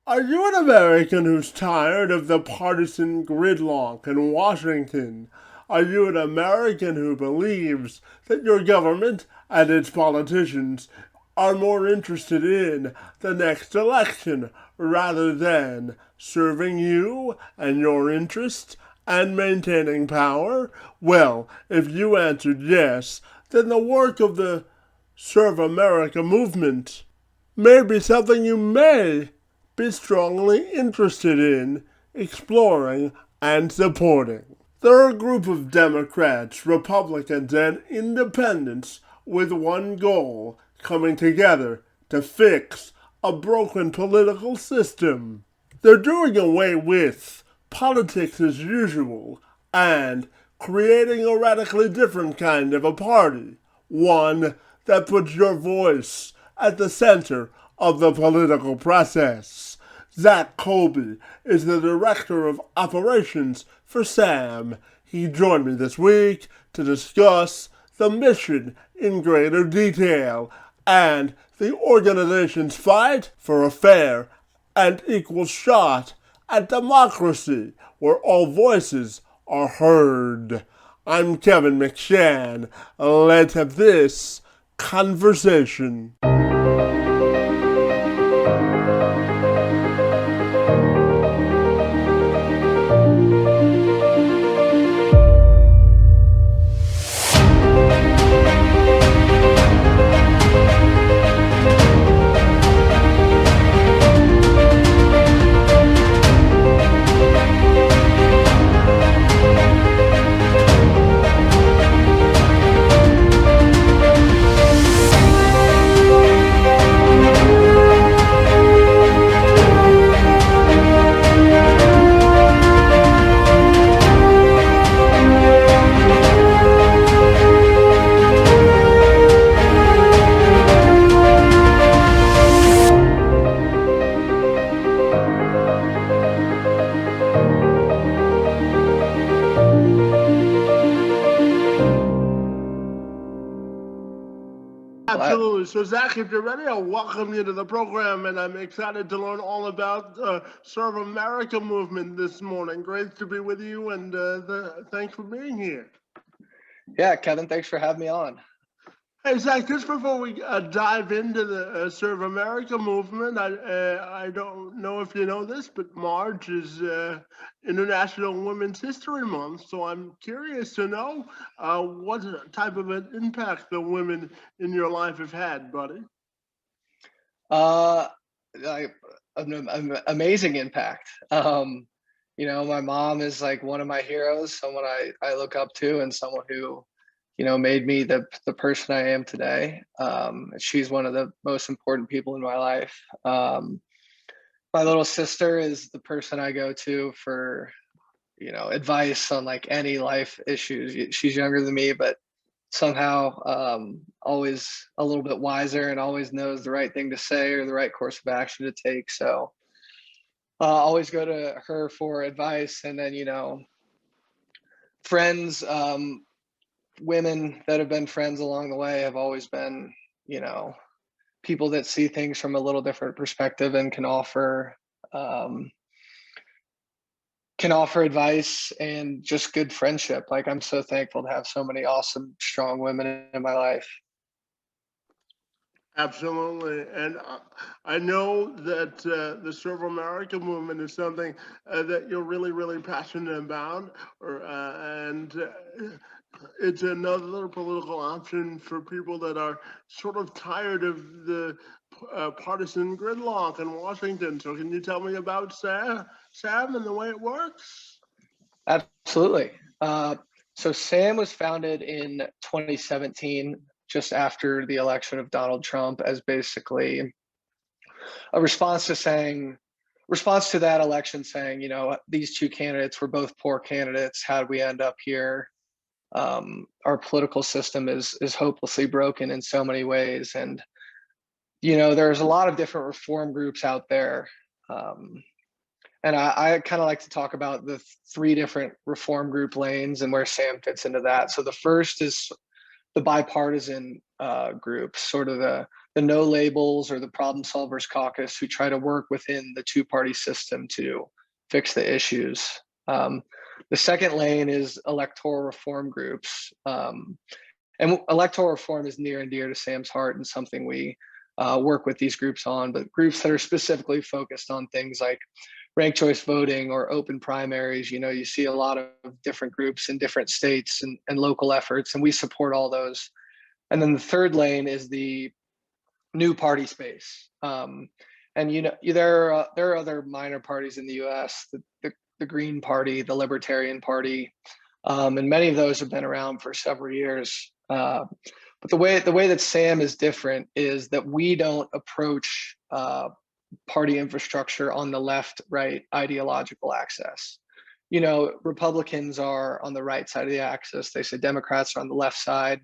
Are you an American who's tired of the partisan gridlock in Washington? Are you an American who believes that your government and its politicians are more interested in the next election rather than serving you and your interests and maintaining power? Well, if you answered yes, then the work of the Serve America movement may be something you may be strongly interested in exploring and supporting. They're a group of Democrats, Republicans, and independents with one goal coming together to fix a broken political system. They're doing away with politics as usual and creating a radically different kind of a party, one that puts your voice at the center of the political process. Zach Colby is the director of operations for SAM. He joined me this week to discuss the mission in greater detail and the organization's fight for a fair and equal shot at democracy where all voices are heard. I'm Kevin McShann. Let's have this conversation. Absolutely. So, Zach, if you're ready, I'll welcome you to the program, and I'm excited to learn all about Serve America movement this morning. Great to be with you, and thanks for being here. Yeah, Kevin, thanks for having me on. Hey, Zach, just before we dive into the Serve America movement, I don't know if you know this, but March is International Women's History Month. So I'm curious to know what type of an impact the women in your life have had, buddy. An amazing impact. My mom is like one of my heroes, someone I look up to, and someone who made me the person I am today. She's one of the most important people in my life. My little sister is the person I go to for, advice on like any life issues. She's younger than me, but somehow always a little bit wiser and always knows the right thing to say or the right course of action to take. So always go to her for advice. And then, friends, women that have been friends along the way have always been, people that see things from a little different perspective and can offer advice and just good friendship. Like, I'm so thankful to have so many awesome, strong women in my life. Absolutely. And I know that the Serve America movement is something that you're really, really passionate about, and it's another political option for people that are sort of tired of the partisan gridlock in Washington. So can you tell me about SAM and the way it works? Absolutely. So SAM was founded in 2017, just after the election of Donald Trump, as basically a response to that election saying, these two candidates were both poor candidates. How did we end up here? Our political system is hopelessly broken in so many ways. And, there's a lot of different reform groups out there. And I kind of like to talk about the three different reform group lanes and where SAM fits into that. So the first is the bipartisan groups, sort of the no labels or the problem solvers caucus, who try to work within the two-party system to fix the issues. The second lane is electoral reform groups. And electoral reform is near and dear to Sam's heart and something we work with these groups on, but groups that are specifically focused on things like ranked choice voting or open primaries. You know, you see a lot of different groups in different states and local efforts, and we support all those. And then the third lane is the new party space. And you know, there are other minor parties in the U.S., the Green Party, the Libertarian Party, and many of those have been around for several years. But the way that Sam is different is that we don't approach party infrastructure on the left-right ideological axis. You know, Republicans are on the right side of the axis. They say Democrats are on the left side.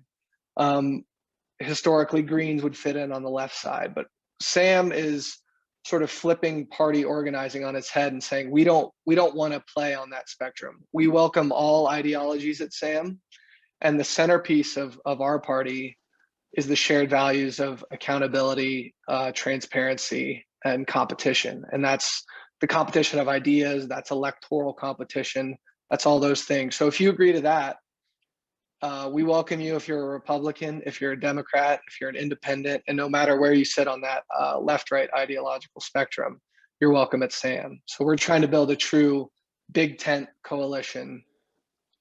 Historically, Greens would fit in on the left side, but Sam is sort of flipping party organizing on its head and saying we don't want to play on that spectrum. We welcome all ideologies at Sam, and the centerpiece of our party is the shared values of accountability, transparency, and competition. And that's the competition of ideas, that's electoral competition, that's all those things. So if you agree to that, we welcome you if you're a Republican, if you're a Democrat, if you're an independent, and no matter where you sit on that left-right ideological spectrum, you're welcome at SAM. So we're trying to build a true big tent coalition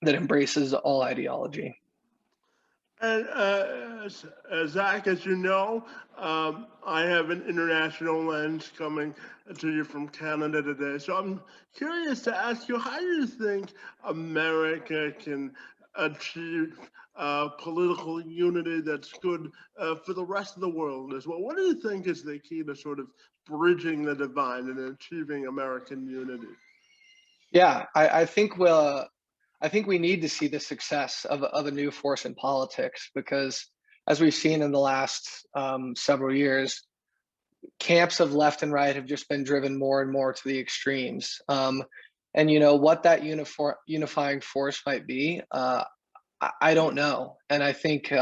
that embraces all ideology. And Zach, as you know, I have an international lens coming to you from Canada today. So I'm curious to ask you, how do you think America can achieve political unity that's good for the rest of the world as well? What do you think is the key to sort of bridging the divide and achieving American unity? Yeah, I think we need to see the success of a new force in politics, because as we've seen in the last several years, camps of left and right have just been driven more and more to the extremes. And you know what that unifying force might be, I don't know. And I think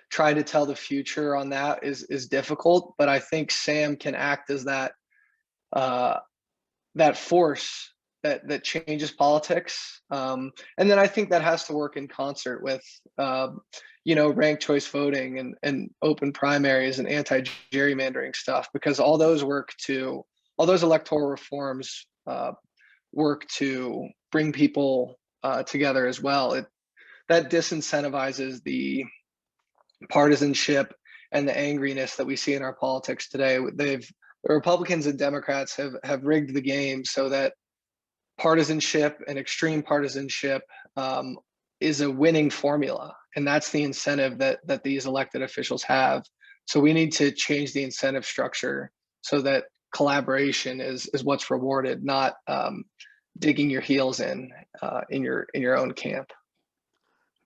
trying to tell the future on that is difficult, but I think Sam can act as that that force that changes politics. And then I think that has to work in concert with you know, ranked choice voting and open primaries and anti-gerrymandering stuff, because all those electoral reforms work to bring people together as well. That disincentivizes the partisanship and the angriness that we see in our politics today. The Republicans and Democrats have rigged the game so that partisanship and extreme partisanship is a winning formula, and that's the incentive that these elected officials have. So we need to change the incentive structure so that collaboration is what's rewarded, not digging your heels in your own camp.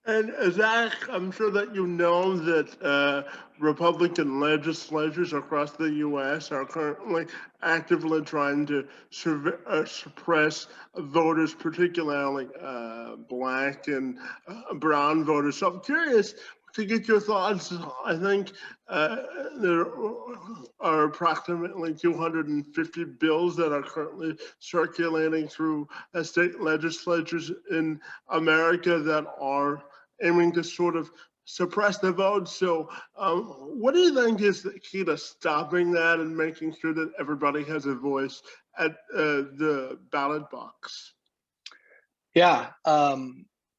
And Zach, I'm sure that you know that Republican legislatures across the U.S. are currently actively trying to suppress voters, particularly Black and brown voters. So I'm curious to get your thoughts. I think there are approximately 250 bills that are currently circulating through state legislatures in America that are aiming to sort of suppress the vote. So what do you think is the key to stopping that and making sure that everybody has a voice at the ballot box? Yeah,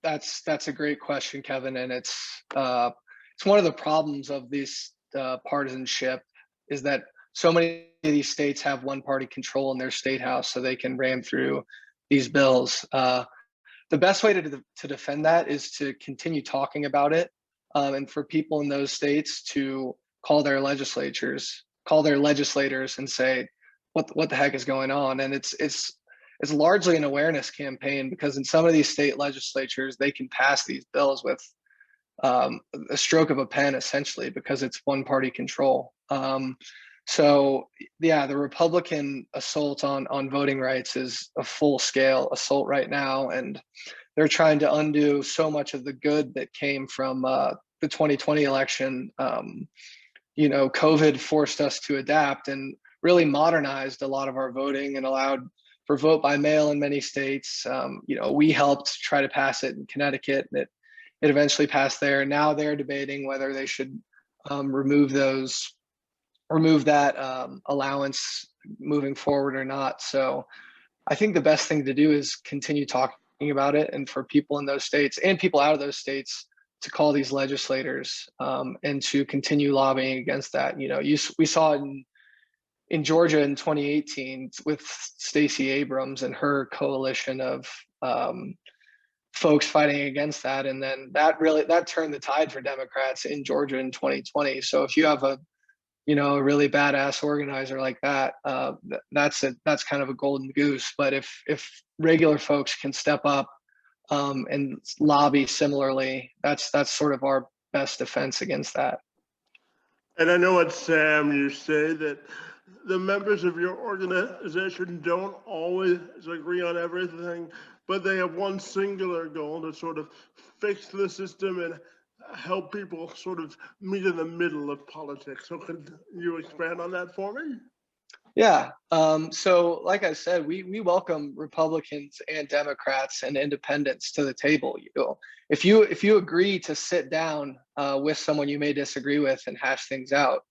that's a great question, Kevin, and it's one of the problems of this partisanship, is that so many of these states have one party control in their state house, so they can ram through these bills. The best way to defend that is to continue talking about it, and for people in those states to call their legislators and say, what the heck is going on? And it's largely an awareness campaign, because in some of these state legislatures, they can pass these bills with a stroke of a pen, essentially, because it's one party control. So yeah, the Republican assault on voting rights is a full scale assault right now, and they're trying to undo so much of the good that came from the 2020 election. COVID forced us to adapt and really modernized a lot of our voting and allowed for vote by mail in many states. We helped try to pass it in Connecticut, and it eventually passed there. Now they're debating whether they should remove that allowance moving forward or not. So I think the best thing to do is continue talking about it, and for people in those states and people out of those states to call these legislators and to continue lobbying against that. We saw it in Georgia in 2018 with Stacey Abrams and her coalition of folks fighting against that, and then that turned the tide for Democrats in Georgia in 2020. So if you have a really badass organizer like that, that's kind of a golden goose. But if regular folks can step up and lobby similarly, that's sort of our best defense against that. And I know at Sam you say that the members of your organization don't always agree on everything, but they have one singular goal to sort of fix the system and help people sort of meet in the middle of politics. So could you expand on that for me? Yeah. So like I said, we welcome Republicans and Democrats and independents to the table. If you agree to sit down with someone you may disagree with and hash things out,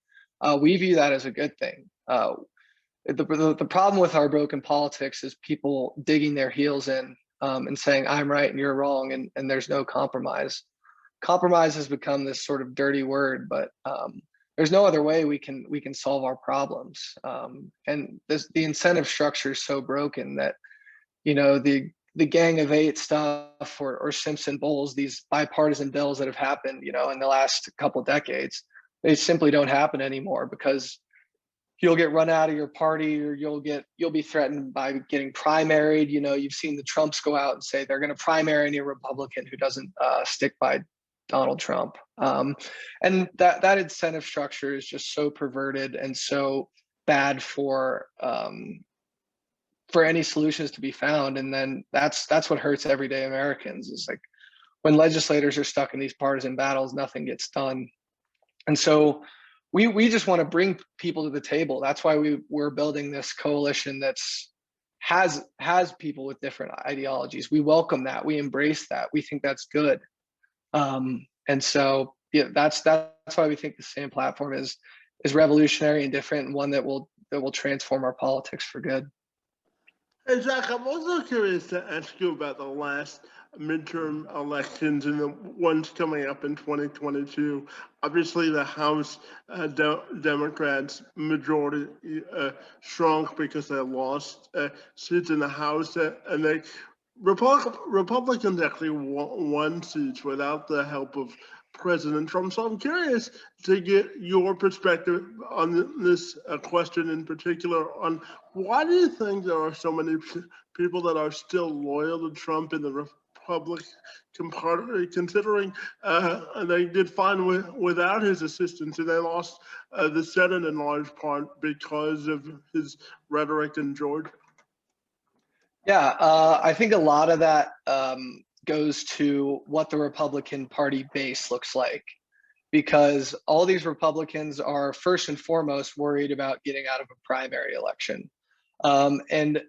we view that as a good thing. The problem with our broken politics is people digging their heels in and saying, I'm right and you're wrong, and there's no compromise. Compromise has become this sort of dirty word, but there's no other way we can solve our problems. And the incentive structure is so broken that the Gang of Eight stuff or Simpson Bowles, these bipartisan bills that have happened, in the last couple decades, they simply don't happen anymore because you'll get run out of your party, or you'll be threatened by getting primaried. You've seen the Trumps go out and say they're going to primary any Republican who doesn't stick by Donald Trump. And that incentive structure is just so perverted and so bad for any solutions to be found. And then that's what hurts everyday Americans, is like when legislators are stuck in these partisan battles, nothing gets done. And so we just want to bring people to the table. That's why we're building this coalition has people with different ideologies. We welcome that. We embrace that. We think that's good. And so yeah, that's why we think the SAM platform is revolutionary and different, and one that will transform our politics for good. Hey, Zach, I'm also curious to ask you about the last midterm elections and the ones coming up in 2022. Obviously, the House Democrats majority shrunk because they lost seats in the House, and they Republicans actually won seats without the help of President Trump. So I'm curious to get your perspective on this question in particular. On why do you think there are so many people that are still loyal to Trump in the Republican Party, considering they did fine without his assistance, and they lost the Senate in large part because of his rhetoric in Georgia? Yeah, I think a lot of that goes to what the Republican Party base looks like, because all these Republicans are first and foremost worried about getting out of a primary election. And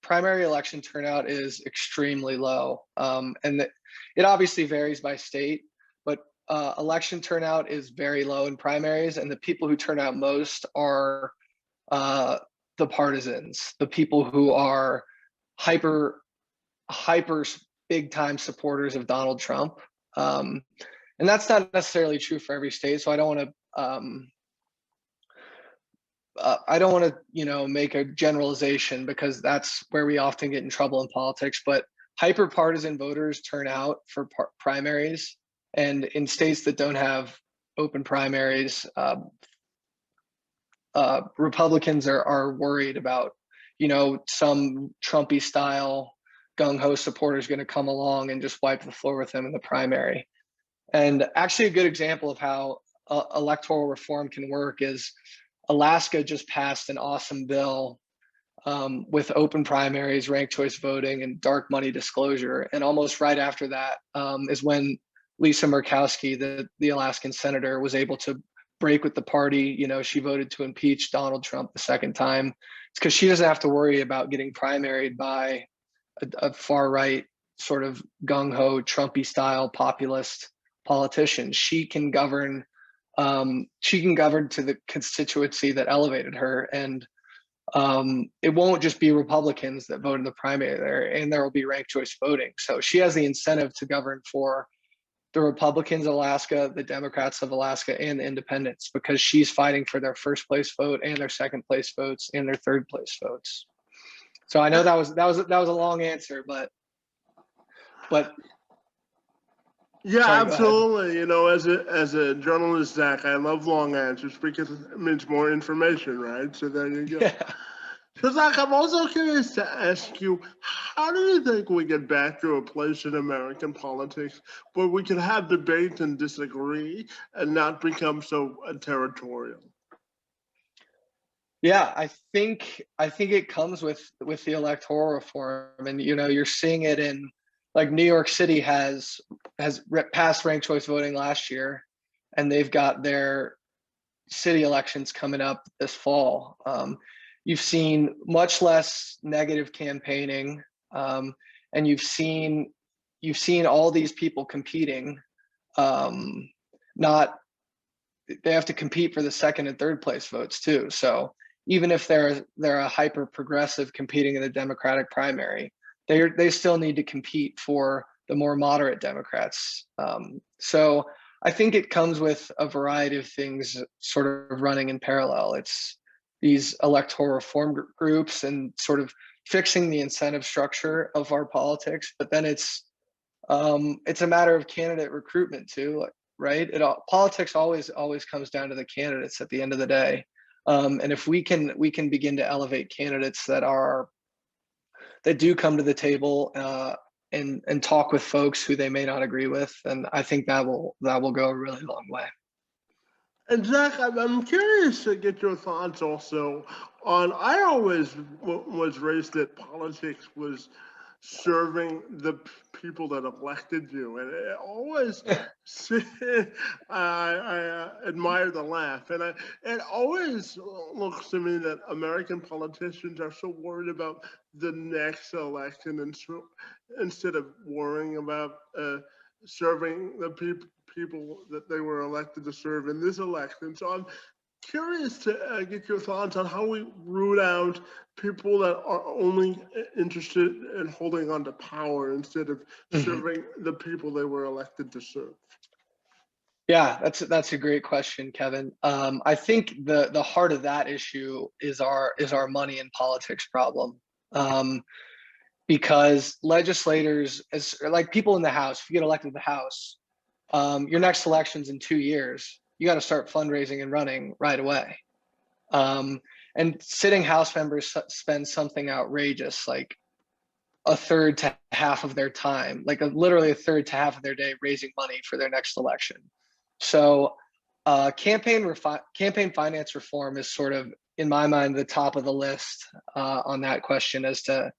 primary election turnout is extremely low. And it obviously varies by state, but election turnout is very low in primaries. And the people who turn out most are the partisans, the people who are hyper big time supporters of Donald Trump. And that's not necessarily true for every state. So I don't want to make a generalization, because that's where we often get in trouble in politics. But hyper partisan voters turn out for primaries, and in states that don't have open primaries, Republicans are worried about some Trumpy style gung-ho supporter is going to come along and just wipe the floor with them in the primary. And actually, a good example of how electoral reform can work is Alaska just passed an awesome bill with open primaries, ranked choice voting, and dark money disclosure. And almost right after that is when Lisa Murkowski, the Alaskan senator, was able to break with the party. You know, she voted to impeach Donald Trump the second time. It's because she doesn't have to worry about getting primaried by a far right sort of gung ho Trumpy style populist politician. She can govern. She can govern to the constituency that elevated her, and it won't just be Republicans that vote in the primary there, and there will be ranked choice voting. So she has the incentive to govern for the Republicans of Alaska, the Democrats of Alaska, and the independents, because she's fighting for their first place vote and their second place votes and their third place votes. So I know that was a long answer, but Yeah, sorry, go ahead. absolutely. You know, as a journalist, Zach, I love long answers because it means more information, right? So there you go. Yeah. So Zach, I'm also curious to ask you, how do you think we get back to a place in American politics where we can have debate and disagree and not become so territorial? Yeah, I think it comes with the electoral reform, and you know you're seeing it in like New York City has passed ranked choice voting last year, and they've got their city elections coming up this fall. You've seen much less negative campaigning, and you've seen all these people competing. Not They have to compete for the second and third place votes too. So even if they're a hyper progressive competing in the Democratic primary, they still need to compete for the more moderate Democrats. So I think it comes with a variety of things sort of running in parallel. It's these electoral reform groups and sort of fixing the incentive structure of our politics, but then it's a matter of candidate recruitment too. Like, right? Politics always comes down to the candidates at the end of the day. And if we can begin to elevate candidates that do come to the table and talk with folks who they may not agree with, and I think that will go a really long way. And Zach, I'm curious to get your thoughts also on. I always was raised that politics was serving the people that elected you, and it always I admire the laugh, and it always looks to me that American politicians are so worried about the next election, and so instead of worrying about serving the people that they were elected to serve in this election. So I'm curious to get your thoughts on how we root out people that are only interested in holding on to power instead of Mhm. serving the people they were elected to serve. Yeah, that's a great question, Kevin. I think the heart of that issue is our money in politics problem. Um, because legislators, as like people in the House, if you get elected to the House, your next election's in 2 years. You got to start fundraising and running right away. Um, and sitting House members spend something outrageous, like a third to half of their time, like literally a third to half of their day, raising money for their next election. So, campaign finance reform is sort of, in my mind, the top of the list on that question as to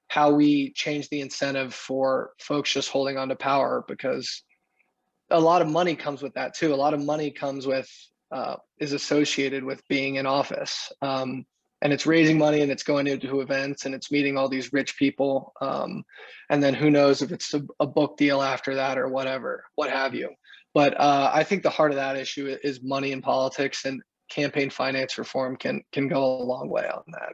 how we change the incentive for folks just holding on to power, because a lot of money comes with that too. A lot of money comes with is associated with being in office, and it's raising money and it's going into events and it's meeting all these rich people, and then who knows if it's a book deal after that or whatever, what have you. But I think the heart of that issue is money in politics, and campaign finance reform can go a long way on that.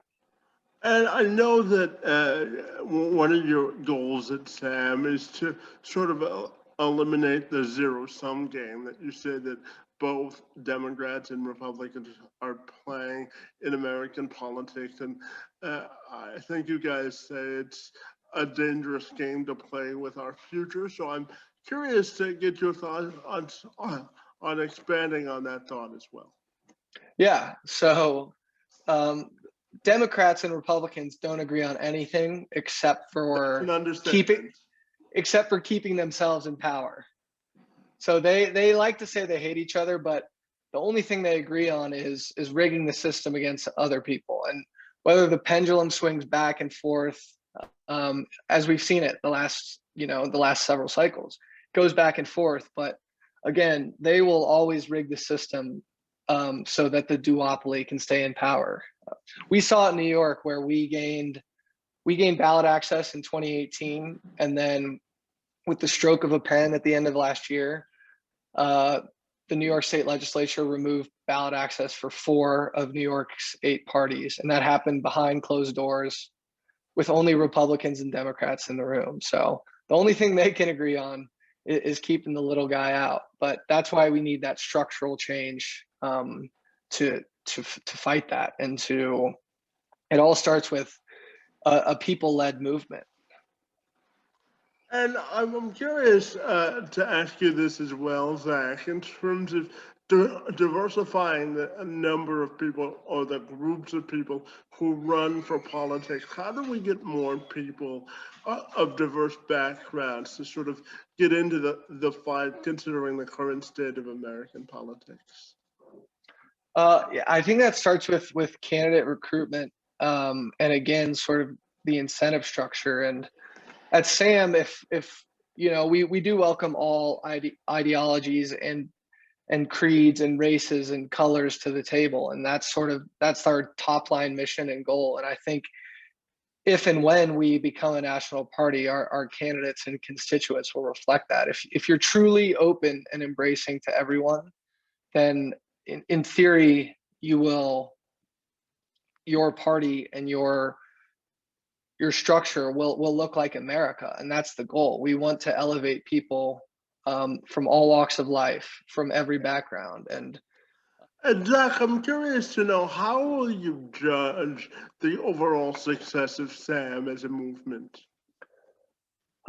And I know that one of your goals at SAM is to sort of eliminate the zero sum game that you said that both Democrats and Republicans are playing in American politics. And I think you guys say it's a dangerous game to play with our future. So I'm curious to get your thoughts on expanding on that thought as well. Yeah. So um, Democrats and Republicans don't agree on anything That's an keeping understatement. except for keeping themselves in power. So they like to say they hate each other, but the only thing they agree on is rigging the system against other people, and whether the pendulum swings back and forth, as we've seen it the last several cycles, goes back and forth. But again, they will always rig the system so that the duopoly can stay in power. We saw it in New York, where we gained ballot access in 2018, and then with the stroke of a pen at the end of last year, the New York State Legislature removed ballot access for 4 of New York's 8 parties, and that happened behind closed doors with only Republicans and Democrats in the room. So the only thing they can agree on is keeping the little guy out. But that's why we need that structural change to fight that, and it all starts with a people-led movement. And I'm curious to ask you this as well, Zach, in terms of diversifying the number of people or the groups of people who run for politics. How do we get more people of diverse backgrounds to sort of get into the fight, considering the current state of American politics? Yeah, I think that starts with candidate recruitment, and again, sort of the incentive structure. And at SAM, if we do welcome all ideologies and creeds and races and colors to the table, and that's our top line mission and goal. And I think if and when we become a national party, our candidates and constituents will reflect that. If you're truly open and embracing to everyone, then in theory, your party and your structure will look like America, and that's the goal. We want to elevate people from all walks of life, from every background. And Zach, I'm curious to know, how will you judge the overall success of SAM as a movement?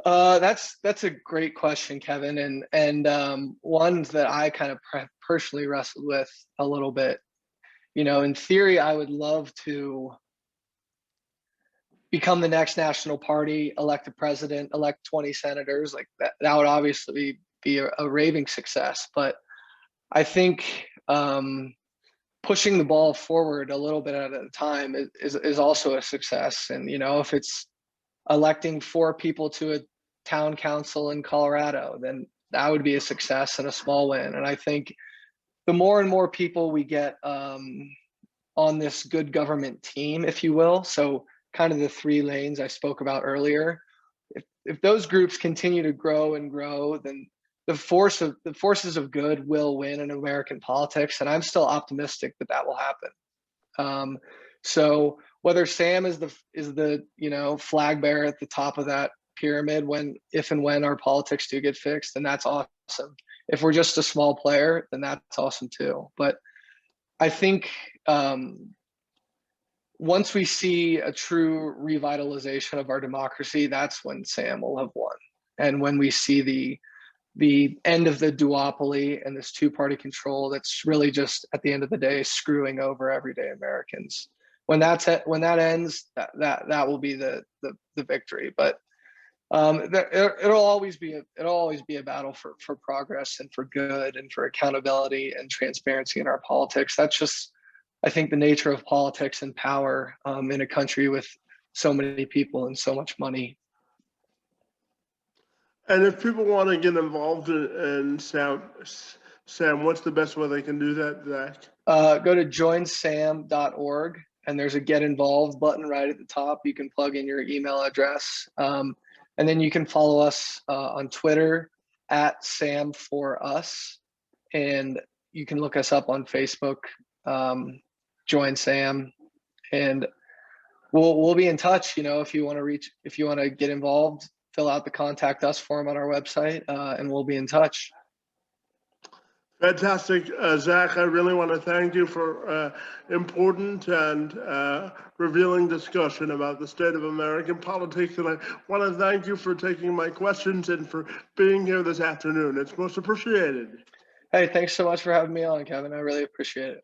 That's a great question, Kevin, and one that I kind of personally wrestled with a little bit. In theory, I would love to become the next national party, elect a president, elect 20 senators. Like that would obviously be a raving success. But I think pushing the ball forward a little bit at a time is also a success. And if it's electing 4 people to a town council in Colorado, then that would be a success and a small win. And I think the more and more people we get on this good government team, if you will, so kind of the 3 lanes I spoke about earlier, if those groups continue to grow and grow, then the forces of good will win in American politics, and I'm still optimistic that will happen. So whether Sam is the flag bearer at the top of that pyramid if and when our politics do get fixed, then that's awesome. If we're just a small player, then that's awesome too. But I think once we see a true revitalization of our democracy, that's when Sam will have won, and when we see the end of the duopoly and this 2-party control that's really just, at the end of the day, screwing over everyday Americans. When that ends, that will be the victory. But it'll always be a battle for progress and for good and for accountability and transparency in our politics. That's just, I think, the nature of politics and power in a country with so many people and so much money. And if people want to get involved in Sam, what's the best way they can do that, Zach? Go to joinsam.org, and there's a Get Involved button right at the top. You can plug in your email address. And then you can follow us on Twitter at Sam4Us, and you can look us up on Facebook, Join Sam, and we'll be in touch. If you want to get involved, fill out the contact us form on our website, and we'll be in touch. Fantastic. Zach, I really want to thank you for important and revealing discussion about the state of American politics. And I want to thank you for taking my questions and for being here this afternoon. It's most appreciated. Hey, thanks so much for having me on, Kevin. I really appreciate it.